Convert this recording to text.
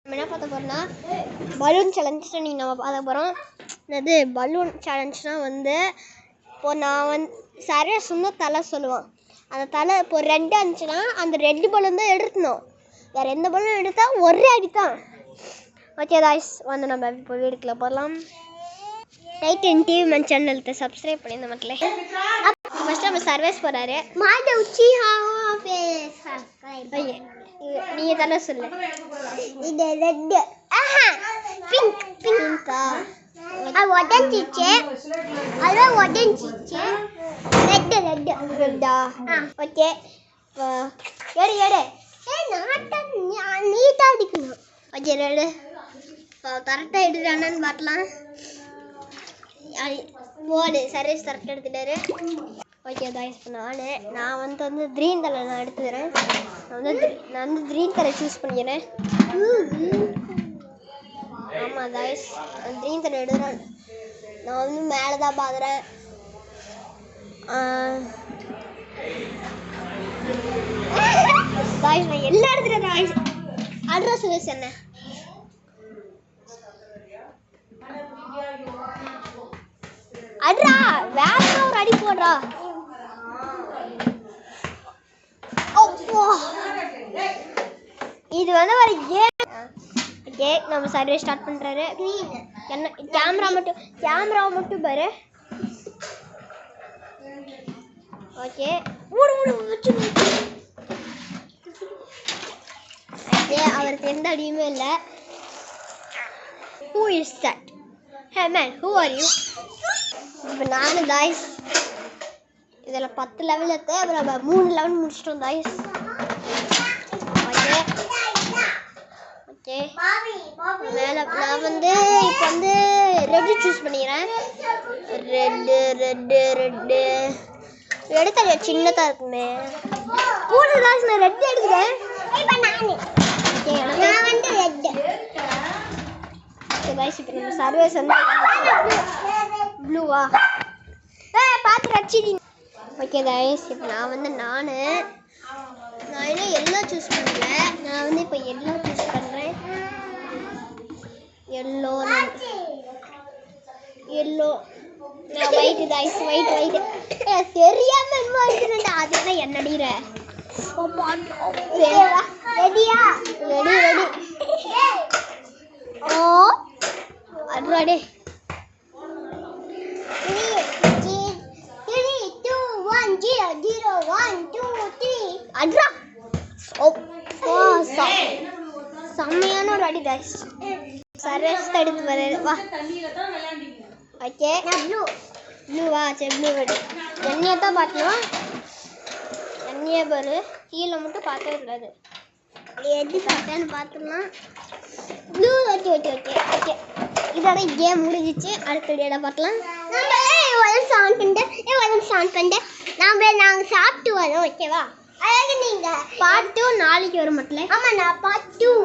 நம்ம என்ன பார்க்க போகிறோம்னா பலூன் சேலஞ்ச் நீங்கள் நம்ம பார்க்க போகிறோம். அது பலூன் சேலஞ்ச்னால் வந்து இப்போது நான் சரியாக சொன்ன தலை சொல்லுவான். அந்த தலை இப்போ ரெட்டாக இருந்துச்சுன்னா அந்த ரெட்டு பலூன் தான் எடுக்கணும். வேறு எந்த பலூன் எடுத்தால் ஒரே அடி தான். ஓகே காய்ஸ், வந்து நம்ம இப்போ வீடுக்குள்ள போகலாம். டைட்டன் டிவி மன் சேனலுக்கு சப்ஸ்கிரைப் பண்ணி இந்த மக்களே. ஃபஸ்ட்டு நம்ம சர்வீஸ் போகிறாரு. நீங்கள் தானே சொல்லு. இது ரெட்டு பிங்க் பிங்கா அது உடஞ்சிச்சு. அதுதான் உடஞ்சிச்சு. ரெட்டு ரெட்டு ரெட்டா ஓகே. எடு எடு நீட்டாக அடிக்கணும். ஓகே ரெடு இப்போ கரெக்டாக எடுக்கிறானு பார்க்கலாம். போடு சர்வீஸ் கரெக்டாக எடுத்துட்டாரு. ஓகே காய்ஸ், இப்போ நான் வந்து க்ரீன் கலர் நான் எடுத்துக்கிறேன். நான் வந்து க்ரீன் கலர் சூஸ் பண்ணிக்கிறேன். ஆமாம் காய்ஸ், க்ரீன் கலர் எடுக்கிறேன். நான் வந்து மேலே தான் பார்க்குறேன். காய்ஸ் நான் எல்லாம் எடுத்துகிறேன். காய்ஸ் அட்ரஸ் சர்வீஸ் என்ன அட்ரா வேற ஒரு அடி போடுறா. இது வந்து ஒரு கேம். நம்ம சர்வீஸ் ஸ்டார்ட் பண்ணுறாரு. என்ன கேமரா மட்டும் பாரு. ஓகே அவருக்கு எந்த அடியுமே இல்லை. Who is that? Hey man, who are you? இப்போ நானும் காய்ஸ் இதில் 10 லெவல் எடுத்து அப்புறம் 3 லெவல் முடிச்சிட்டோம் காய்ஸ். ஓகே ஓகே மேலே நான் வந்து இப்போ வந்து ரெட்டு சூஸ் பண்ணிக்கிறேன். ரெட்டு எடுத்த சின்னதாக இருக்குமே. மூணு காய்ஸ் நான் ரெட்டு எடுக்கிறேன். ஓகே நான் வந்து ரெட்டு. ஓகே காய்ஸ், இப்போ நம்ம சர்வீஸ் வந்து ப்ளூவா பார்த்து ரச்சிடி. ஓகே காய்ஸ், இப்போ நான் இன்னும் எல்லோ சூஸ் பண்ணல. நான் வந்து இப்போ எல்லோ சூஸ் பண்ணுறேன். எல்லோ ஒயிட்டு காய்ஸ், ஒயிட் தெரியாமல் என்ன எடுத்துட்டா. அதெல்லாம் என்ன அடிக்கிற. ரெடியா ரெடி ஓ அட்ராடே. அட்ரா செம்மையான ஒரு அடி காய்ஸ். சர்வீஸ் எடுத்து வர வா. ஓகே ப்ளூவா சரி ப்ளூ எடு. எண்ணெயை தான் பார்க்கலாம். எண்ணெயை பாரு, கீழே மட்டும் பார்க்கவே கூடாது. எது பார்த்தேன்னு பார்த்துக்கலாம். Blue okay okay okay okay. இதோட கேம் முடிஞ்சிச்சு. அடுத்த வீடியோவில் பார்க்கலாம். நாங்கள் சாப்பிட்டு வரோம். ஓகேவா? அதாவது நீங்கள் பார்ட் 2 நாளைக்கு வரும் மக்களே. ஆமாம், நான் பார்ட் 2